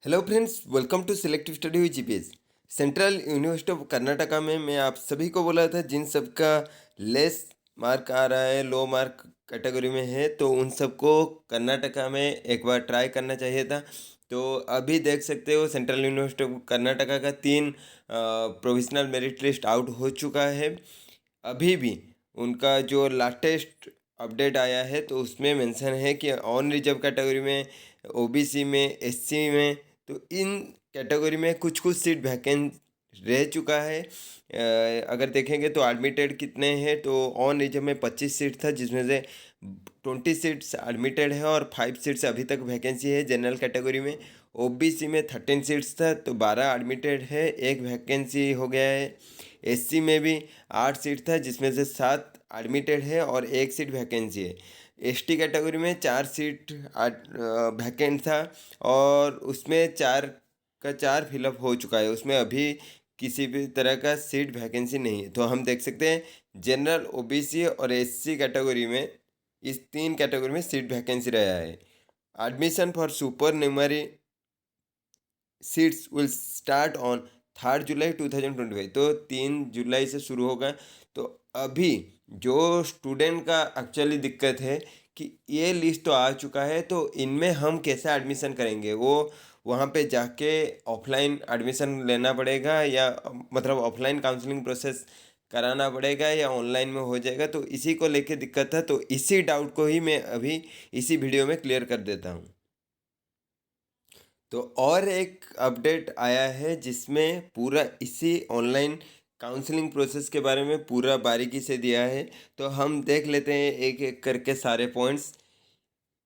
Hello friends, welcome to selective study with GPS. Central university of Karnataka में मैं आप सभी को बोला था जिन सब का लेस मार्क आ रहा है, लो मार्क कैटेगरी में है, तो उन सबको कर्नाटका में एक बार ट्राई करना चाहिए था। तो अभी देख सकते हो सेंट्रल यूनिवर्सिटी ऑफ कर्नाटका का 3 प्रोविजनल मेरिट लिस्ट आउट हो चुका है। अभी भी उनका जो लाटेस्ट अपडेट आया है तो उसमें मेंशन है कि ऑन रिजर्व कैटेगरी में, ओबीसी में, एससी में, तो इन कैटेगरी में कुछ कुछ सीट वैकेंट रह चुका है। अगर देखेंगे तो एडमिटेड कितने हैं, तो ऑन रिजर्व में 25 सीट था, जिसमें से 20 सीट्स एडमिटेड है और 5 सीट्स अभी तक वैकेंसी है जनरल कैटेगरी में। ओबीसी में 13 सीट्स था तो 12 एडमिटेड है, एक वैकेंसी हो गया है। एससी में भी 8 सीट था, जिसमें से 7 एडमिटेड है और एक सीट वैकेंसी है। एसटी कैटेगरी में 4 सीट वैकेंट था और उसमें 4 फिलअप हो चुका है, उसमें अभी किसी भी तरह का सीट वैकेंसी नहीं है। तो हम देख सकते हैं जनरल, ओबीसी और एससी कैटेगरी में, इस 3 कैटेगरी में सीट वैकेंसी रहा है। Admission for supernumerary seats will start on 3 July 2025। तो 3 जुलाई से शुरू होगा। तो अभी जो स्टूडेंट का एक्चुअली दिक्कत है कि ये लिस्ट तो आ चुका है, तो इनमें हम कैसे एडमिशन करेंगे, वो वहाँ पे जाके ऑफलाइन एडमिशन लेना पड़ेगा या मतलब ऑफलाइन काउंसलिंग प्रोसेस कराना पड़ेगा या ऑनलाइन में हो जाएगा, तो इसी को लेके दिक्कत है। तो इसी डाउट को ही मैं अभी इसी वीडियो में क्लियर कर देता हूँ। तो और एक अपडेट आया है जिसमें पूरा इसी ऑनलाइन काउंसलिंग प्रोसेस के बारे में पूरा बारीकी से दिया है। तो हम देख लेते हैं एक एक करके सारे पॉइंट्स।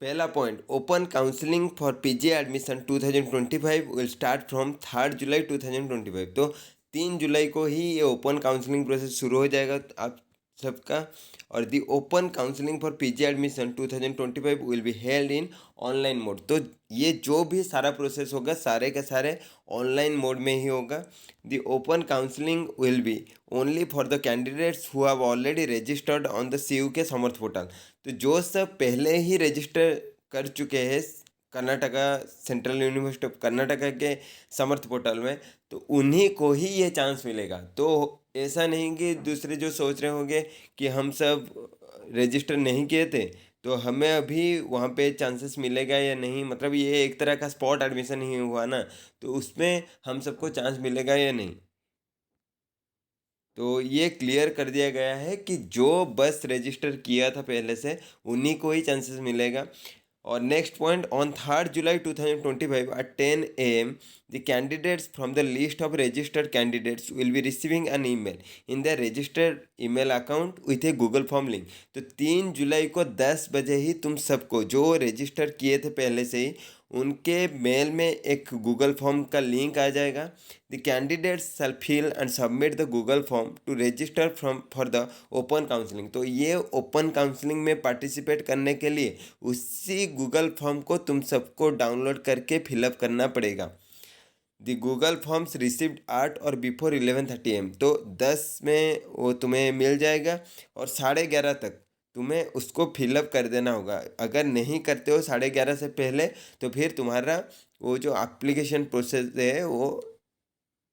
पहला point, open counselling for PG admission 2025 will start from 3 July 2025। तो 3 जुलाई को ही ये ओपन काउंसलिंग प्रोसेस शुरू हो जाएगा आप सबका। और दी open counselling for PG admission 2025 will be held in online mode. तो ये जो भी सारा प्रोसेस होगा सारे के सारे ऑनलाइन मोड में ही होगा। The open counselling will be only for the candidates who have already registered on the CU के समर्थ पोर्टल। तो जो सब पहले ही रजिस्टर कर चुके हैं Karnataka, central university of Karnataka के समर्थ पोर्टल में, तो उन्हीं को ही ये चांस मिलेगा। तो ऐसा नहीं कि दूसरे जो सोच रहे होंगे कि हम सब रजिस्टर नहीं किए थे तो हमें अभी वहाँ पे चांसेस मिलेगा या नहीं, मतलब ये एक तरह का स्पॉट एडमिशन ही हुआ ना, तो उसमें हम सबको चांस मिलेगा या नहीं। तो ये क्लियर कर दिया गया है कि जो बस रजिस्टर किया था पहले से उन्हीं को ही चांसेस मिलेगा। और next point, on 3 July 2025 at 10 AM the candidates from the list of registered candidates will be receiving an email in their registered email account with a Google Form link। तो 3 जुलाई को 10 बजे ही तुम सबको जो रजिस्टर किए थे पहले से ही उनके मेल में एक गूगल फॉर्म का लिंक आ जाएगा। The candidates shall fill and submit the Google form to register from for the open counselling. तो ये ओपन काउंसलिंग में पार्टिसिपेट करने के लिए उसी गूगल फॉर्म को तुम सबको डाउनलोड करके फिलअप करना पड़ेगा। द गूगल फॉर्म्स रिसीव्ड आट और बिफोर 11:30 AM। तो 10 में वो तुम्हें मिल जाएगा और 11:30 तक तुम्हें उसको फिलअप कर देना होगा। अगर नहीं करते हो 11:30 से पहले तो फिर तुम्हारा वो जो एप्लीकेशन प्रोसेस है वो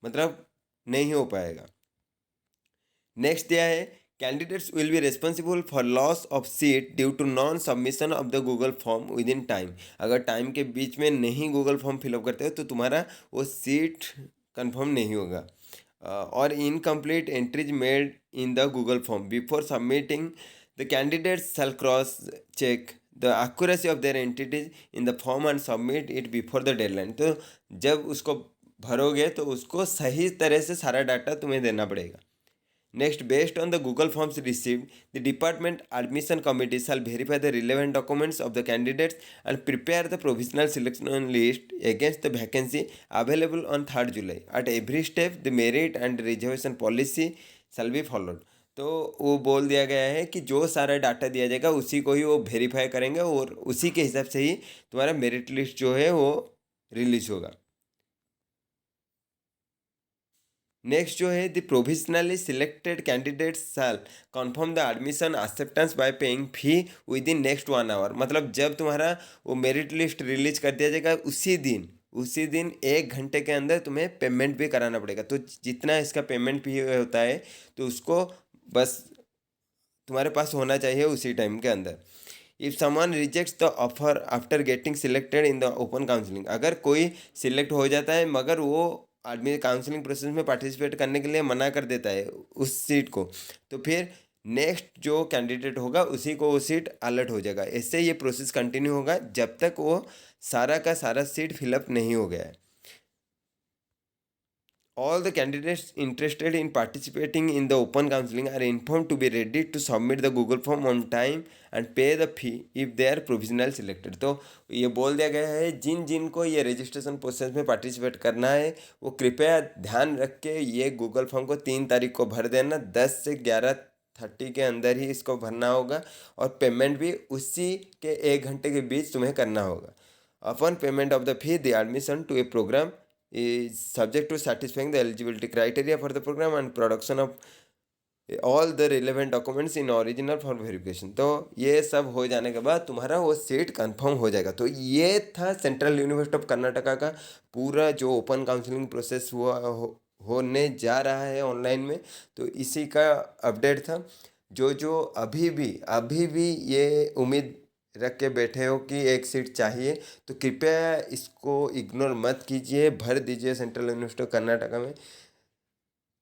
मतलब नहीं हो पाएगा। नेक्स्ट दिया है, candidates will be responsible for loss of seat due to non submission of the Google form within time. अगर टाइम के बीच में नहीं गूगल फॉर्म फिलअप करते हो तो तुम्हारा वो सीट कंफर्म नहीं होगा। और incomplete entries made in the Google form before submitting the candidates shall cross check the accuracy of their entities in the form and submit it before the deadline. तो जब उसको भरोगे तो उसको सही तरह से सारा डाटा तुम्हें देना पड़ेगा। Next, based on the Google Forms received, the Department Admission Committee shall verify the relevant documents of the candidates and prepare the provisional selection list against the vacancy available on 3rd July. At every step, the merit and reservation policy shall be followed. तो वो बोल दिया गया है कि जो सारा data दिया जाएगा उसी को ही वो वेरीफाई करेंगे और उसी के हिसाब से ही तुम्हारा मेरिट लिस्ट जो है वो रिलीज होगा। नेक्स्ट जो है, the provisionally selected candidates shall confirm the admission acceptance by paying fee within next 1 hour. मतलब जब तुम्हारा वो मेरिट लिस्ट रिलीज कर दिया जाएगा उसी दिन उसी दिन 1 घंटे के अंदर तुम्हें पेमेंट भी कराना पड़ेगा। तो जितना इसका पेमेंट भी होता है तो उसको बस तुम्हारे पास होना चाहिए उसी टाइम के अंदर। If someone rejects the offer after getting selected in the open counselling, अगर कोई सिलेक्ट हो जाता है मगर वो आदमी काउंसलिंग प्रोसेस में पार्टिसिपेट करने के लिए मना कर देता है उस सीट को, तो फिर नेक्स्ट जो कैंडिडेट होगा उसी को वो सीट अलर्ट हो जाएगा। ऐसे ये प्रोसेस कंटिन्यू होगा जब तक वो सारा का सारा सीट फिलअप नहीं हो गया है। All the candidates interested in participating in the open counseling are informed to be ready to submit the Google form on time and pay the fee if they are provisional selected। तो ये बोल दिया गया है जिन जिन को ये registration process में participate करना है वो कृपया ध्यान रख के ये गूगल फॉर्म को 3 तारीख को भर देना। 10 से 11:30 के अंदर ही इसको भरना होगा और पेमेंट भी उसी के 1 घंटे के बीच तुम्हें करना होगा। Upon payment of the fee the admission to a programme is subject to satisfying the eligibility criteria for the program and production of all the relevant documents in original for verification। तो ये सब हो जाने के बाद तुम्हारा वो seat confirm हो जाएगा। तो ये था सेंट्रल यूनिवर्सिटी ऑफ कर्नाटका का पूरा जो ओपन काउंसलिंग प्रोसेस होने जा रहा है ऑनलाइन में। तो इसी का अपडेट था। जो जो अभी भी ये उम्मीद रख के बैठे हो कि एक सीट चाहिए तो कृपया इसको इग्नोर मत कीजिए, भर दीजिए सेंट्रल यूनिवर्सिटी ऑफ कर्नाटका में।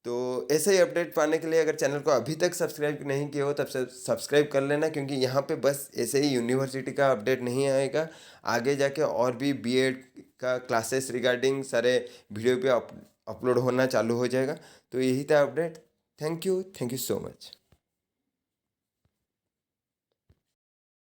तो ऐसे ही अपडेट पाने के लिए अगर चैनल को अभी तक सब्सक्राइब नहीं किया हो तब से सब्सक्राइब कर लेना, क्योंकि यहाँ पे बस ऐसे ही यूनिवर्सिटी का अपडेट नहीं आएगा, आगे जाके और भी बीएड का क्लासेस रिगार्डिंग सारे वीडियो पे अपलोड होना चालू हो जाएगा। तो यही था update. Thank you so much.